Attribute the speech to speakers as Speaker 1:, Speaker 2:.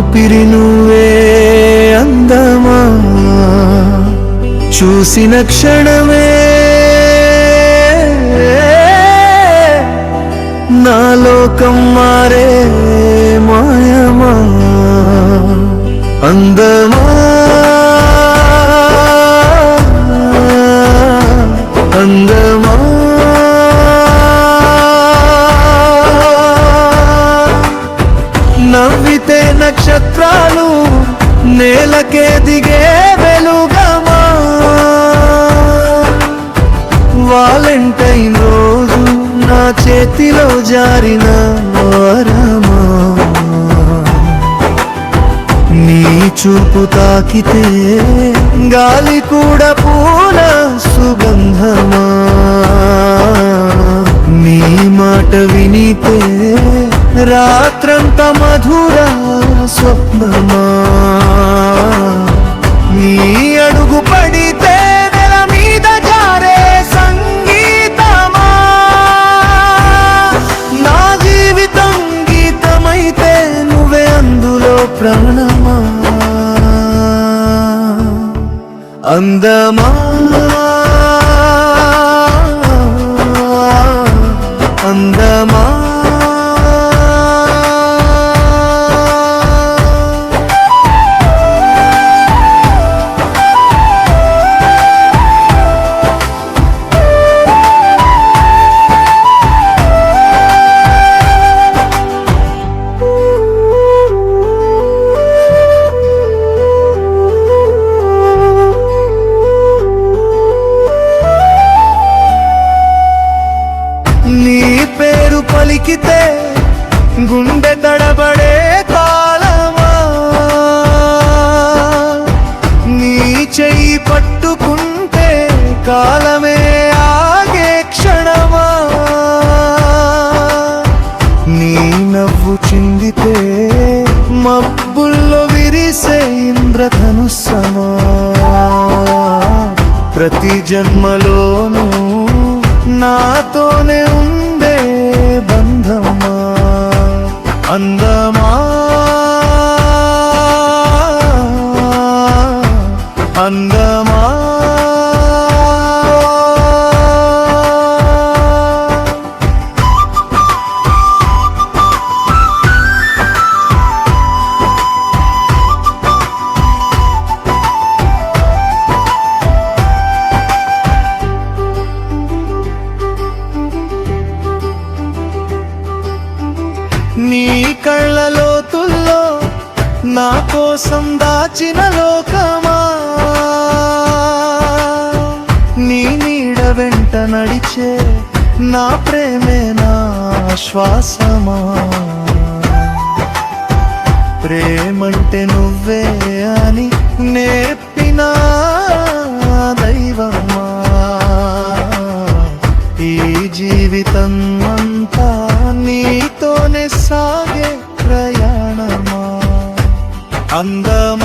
Speaker 1: ఊపిరి నువ్వే అందమా చూసిన క్షణమే నా లోకం మారే మాయమా అందమా అందమా నవ్వితే నక్షత్రాలు నేలకే దిగే వెలుగమా వాలెంటైన్ రోజు నా చేతిలో జారిన వరమా నీ చూపు తాకితే గాలి కూడా పూల సుగంధమా నీ మాట వినితే రాత్రంత మధుర స్వప్నమా నీ అడుగు పడితే నెల మీద జారే సంగీతమా నా జీవితం గీతమైతే నువ్వే అందులో ప్రాణమా అందమా అందమా పలికితే గుండె తడబడే తాళమా నీ చెయ్యి పట్టుకుంటే కాలమే ఆగే క్షణమా నీ నవ్వు చిందితే మబ్బుల్లో విరిసే ఇంద్రధనుస్సమా ప్రతి జన్మలోనూ నాతోనే ఉండే బంధమా అందమా అందమా నీ కళ్ళ లోతుల్లో నా కోసం దాచిన లోకమా నీ నీడ వెంట నడిచే నా ప్రేమే నా శ్వాసమా ప్రేమంటే నువ్వే అని నేర్పిన దైవమా ఈ జీవితం అంతా నీతోనే సాగే ప్రయాణమా అందమా